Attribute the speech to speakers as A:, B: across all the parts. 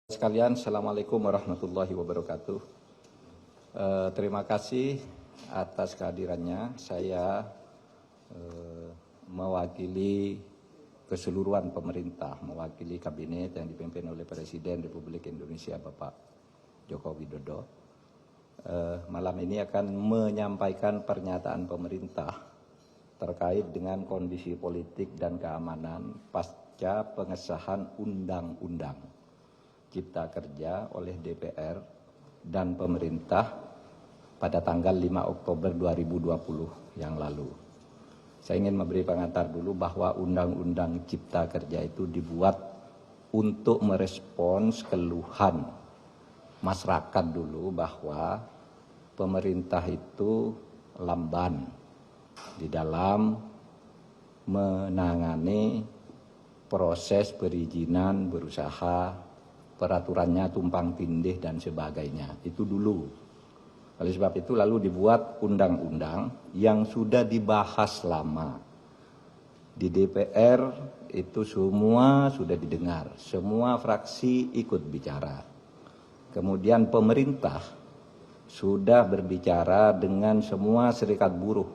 A: Sekalian, Assalamualaikum warahmatullahi wabarakatuh. Terima kasih atas kehadirannya. Saya mewakili keseluruhan pemerintah, mewakili kabinet yang dipimpin oleh Presiden Republik Indonesia Bapak Joko Widodo. Malam ini akan menyampaikan pernyataan pemerintah terkait dengan kondisi politik dan keamanan pasca pengesahan Undang-Undang Cipta Kerja oleh DPR dan pemerintah pada tanggal 5 Oktober 2020 yang lalu. Saya ingin memberi pengantar dulu bahwa Undang-Undang Cipta Kerja itu dibuat untuk merespons keluhan masyarakat dulu bahwa pemerintah itu lamban di dalam menangani proses perizinan berusaha, peraturannya tumpang tindih dan sebagainya. Itu dulu. Oleh sebab itu lalu dibuat undang-undang yang sudah dibahas lama. Di DPR itu semua sudah didengar, semua fraksi ikut bicara. Kemudian pemerintah sudah berbicara dengan semua serikat buruh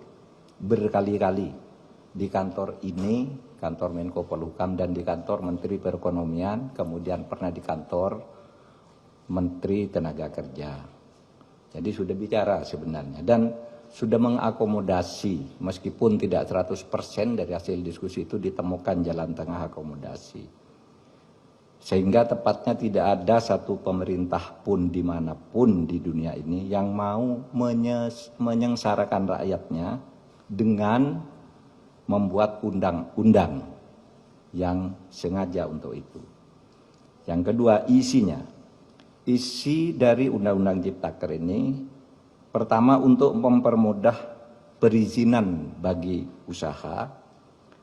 A: berkali-kali di kantor ini, kantor Menko Polhukam, dan di kantor Menteri Perekonomian, kemudian pernah di kantor Menteri Tenaga Kerja. Jadi sudah bicara sebenarnya dan sudah mengakomodasi, meskipun tidak 100% dari hasil diskusi itu ditemukan jalan tengah akomodasi. Sehingga tepatnya tidak ada satu pemerintah pun dimanapun di dunia ini yang mau menyengsarakan rakyatnya dengan membuat undang-undang yang sengaja untuk itu. Yang kedua, isinya. Isi dari Undang-Undang Ciptaker ini pertama untuk mempermudah perizinan bagi usaha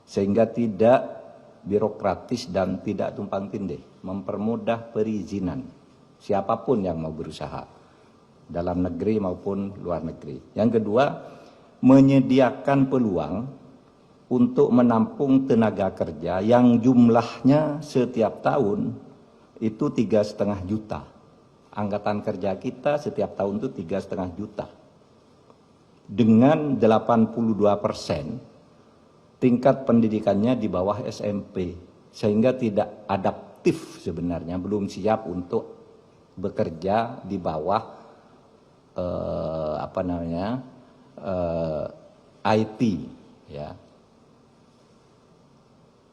A: sehingga tidak birokratis dan tidak tumpang tindih, mempermudah perizinan siapapun yang mau berusaha dalam negeri maupun luar negeri. Yang kedua, menyediakan peluang untuk menampung tenaga kerja yang jumlahnya setiap tahun itu 3,5 juta. Angkatan kerja kita setiap tahun itu 3,5 juta. Dengan 82% tingkat pendidikannya di bawah SMP. Sehingga tidak adaptif sebenarnya, belum siap untuk bekerja di bawah IT, ya.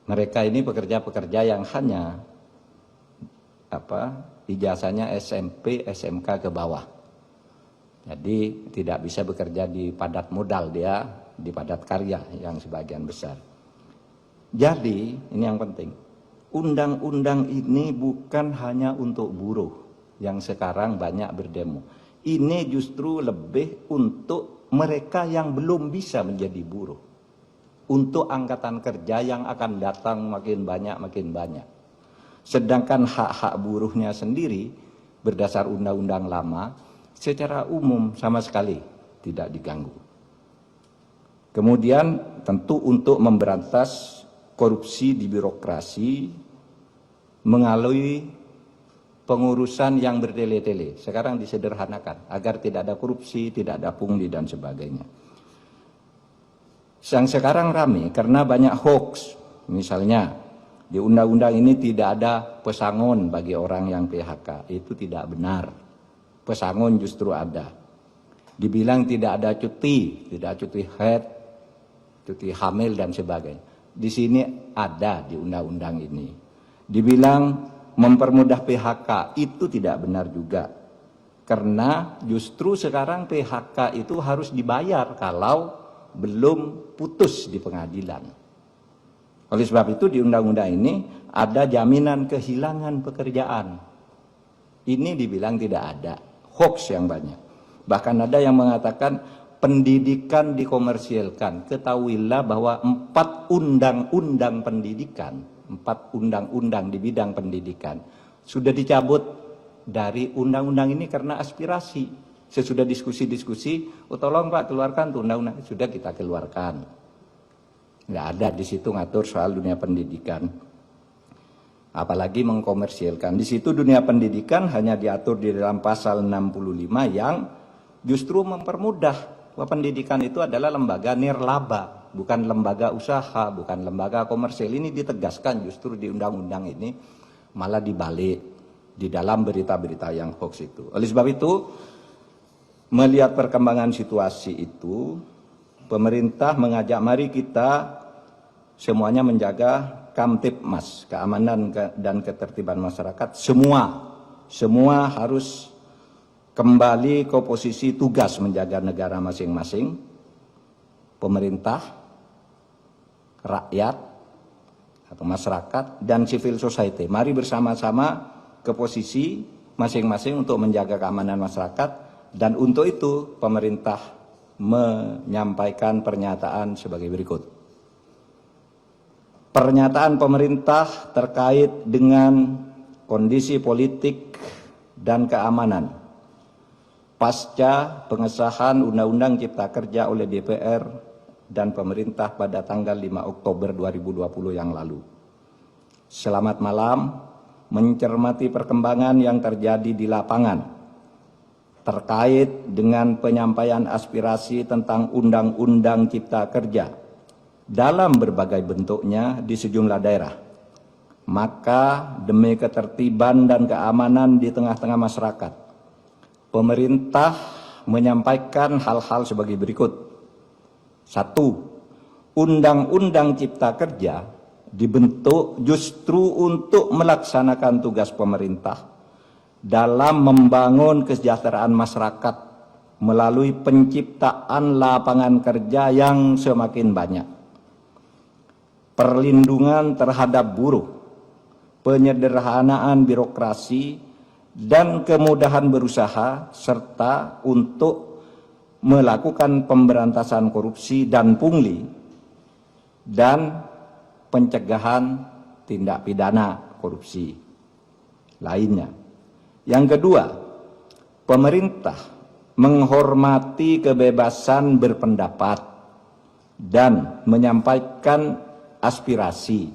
A: Mereka ini pekerja-pekerja yang hanya ijazahnya SMP, SMK ke bawah. Jadi tidak bisa bekerja di padat modal, dia di padat karya yang sebagian besar. Jadi ini yang penting. Undang-undang ini bukan hanya untuk buruh yang sekarang banyak berdemo. Ini justru lebih untuk mereka yang belum bisa menjadi buruh. Untuk angkatan kerja yang akan datang makin banyak. Sedangkan hak-hak buruhnya sendiri berdasar undang-undang lama secara umum sama sekali tidak diganggu. Kemudian tentu untuk memberantas korupsi di birokrasi melalui pengurusan yang bertele-tele. Sekarang disederhanakan agar tidak ada korupsi, tidak ada pungli dan sebagainya. Yang sekarang ramai karena banyak hoax. Misalnya di undang-undang ini tidak ada pesangon bagi orang yang PHK. Itu tidak benar. Pesangon justru ada. Dibilang tidak ada cuti, tidak cuti haid, cuti hamil dan sebagainya. Di sini ada di undang-undang ini. Dibilang mempermudah PHK, itu tidak benar juga. Karena justru sekarang PHK itu harus dibayar kalau belum putus di pengadilan. Oleh sebab itu di undang-undang ini ada jaminan kehilangan pekerjaan. Ini dibilang tidak ada, hoax yang banyak. Bahkan ada yang mengatakan pendidikan dikomersilkan. Ketahuilah bahwa 4 undang-undang pendidikan, 4 undang-undang di bidang pendidikan sudah dicabut dari undang-undang ini karena aspirasi. Sesudah diskusi-diskusi, tolong Pak keluarkan tuh undang-undang, sudah kita keluarkan. Nggak ada di situ ngatur soal dunia pendidikan. apalagi mengkomersialkan. Di situ dunia pendidikan hanya diatur di dalam pasal 65 yang justru mempermudah bahwa pendidikan itu adalah lembaga nirlaba, bukan lembaga usaha, bukan lembaga komersial. Ini ditegaskan justru di undang-undang ini, malah dibalik di dalam berita-berita yang hoax itu. Oleh sebab itu, melihat perkembangan situasi itu, pemerintah mengajak mari kita semuanya menjaga Kamtibmas, keamanan dan ketertiban masyarakat. Semua harus kembali ke posisi tugas menjaga negara masing-masing. Pemerintah, rakyat atau masyarakat, dan civil society. Mari bersama-sama ke posisi masing-masing untuk menjaga keamanan masyarakat, dan untuk itu pemerintah menyampaikan pernyataan sebagai berikut. Pernyataan pemerintah terkait dengan kondisi politik dan keamanan pasca pengesahan Undang-Undang Cipta Kerja oleh DPR dan pemerintah pada tanggal 5 Oktober 2020 yang lalu. Selamat malam, mencermati perkembangan yang terjadi di lapangan terkait dengan penyampaian aspirasi tentang Undang-Undang Cipta Kerja dalam berbagai bentuknya di sejumlah daerah. Maka demi ketertiban dan keamanan di tengah-tengah masyarakat, pemerintah menyampaikan hal-hal sebagai berikut. 1. Undang-Undang Cipta Kerja dibentuk justru untuk melaksanakan tugas pemerintah dalam membangun kesejahteraan masyarakat melalui penciptaan lapangan kerja yang semakin banyak, perlindungan terhadap buruh, penyederhanaan birokrasi, dan kemudahan berusaha, serta untuk melakukan pemberantasan korupsi dan pungli, dan pencegahan tindak pidana korupsi lainnya. Yang kedua, pemerintah menghormati kebebasan berpendapat dan menyampaikan aspirasi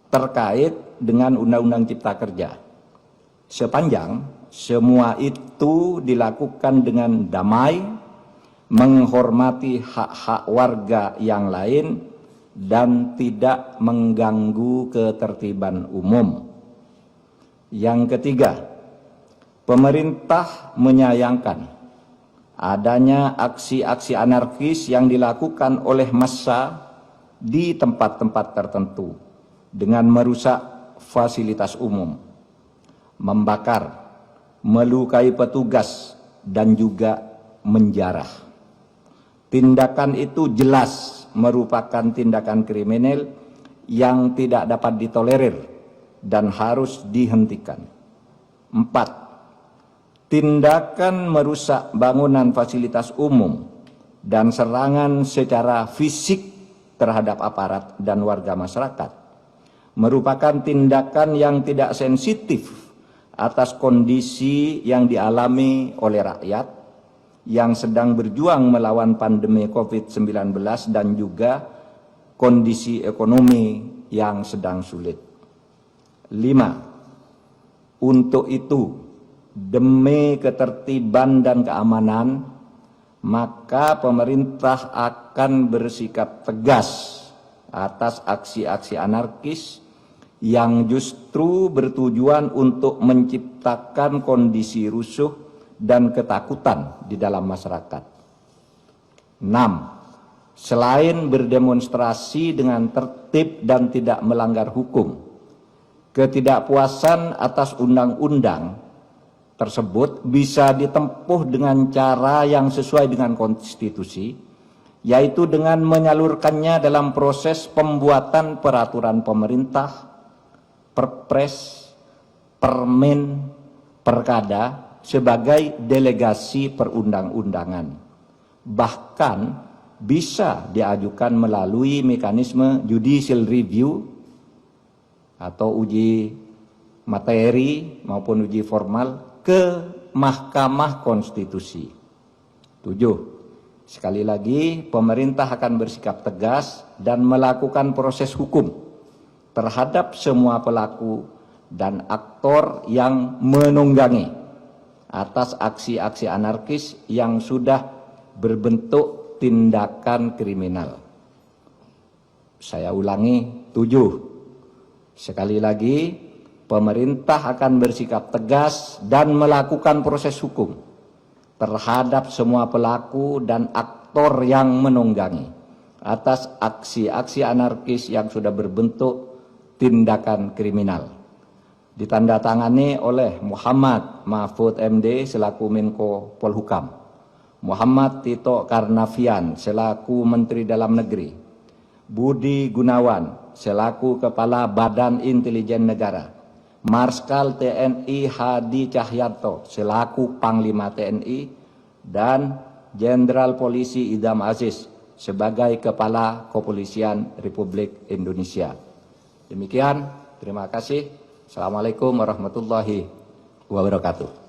A: terkait dengan Undang-Undang Cipta Kerja, sepanjang semua itu dilakukan dengan damai, menghormati hak-hak warga yang lain, dan tidak mengganggu ketertiban umum. Yang ketiga, pemerintah menyayangkan adanya aksi-aksi anarkis yang dilakukan oleh massa di tempat-tempat tertentu dengan merusak fasilitas umum, membakar, melukai petugas, dan juga menjarah. Tindakan itu jelas merupakan tindakan kriminal yang tidak dapat ditolerir dan harus dihentikan. 4. Tindakan merusak bangunan fasilitas umum dan serangan secara fisik terhadap aparat dan warga masyarakat merupakan tindakan yang tidak sensitif atas kondisi yang dialami oleh rakyat yang sedang berjuang melawan pandemi COVID-19 dan juga kondisi ekonomi yang sedang sulit. 5. Untuk itu, demi ketertiban dan keamanan, maka pemerintah akan bersikap tegas atas aksi-aksi anarkis yang justru bertujuan untuk menciptakan kondisi rusuh dan ketakutan di dalam masyarakat. 6. Selain berdemonstrasi dengan tertib dan tidak melanggar hukum, ketidakpuasan atas undang-undang tersebut bisa ditempuh dengan cara yang sesuai dengan konstitusi, yaitu dengan menyalurkannya dalam proses pembuatan peraturan pemerintah, perpres, permen, perkada sebagai delegasi perundang-undangan. Bahkan bisa diajukan melalui mekanisme judicial review atau uji materi maupun uji formal ke Mahkamah Konstitusi. 7. Sekali lagi, pemerintah akan bersikap tegas dan melakukan proses hukum terhadap semua pelaku dan aktor yang menunggangi atas aksi-aksi anarkis yang sudah berbentuk tindakan kriminal. Saya ulangi, 7. Sekali lagi, pemerintah akan bersikap tegas dan melakukan proses hukum terhadap semua pelaku dan aktor yang menunggangi atas aksi-aksi anarkis yang sudah berbentuk tindakan kriminal. Ditandatangani oleh Muhammad Mahfud MD selaku Menko Polhukam, Muhammad Tito Karnavian selaku Menteri Dalam Negeri, Budi Gunawan selaku Kepala Badan Intelijen Negara, Marskal TNI Hadi Cahyanto selaku Panglima TNI, dan Jenderal Polisi Idham Aziz sebagai Kepala Kepolisian Republik Indonesia. Demikian, terima kasih. Assalamualaikum warahmatullahi wabarakatuh.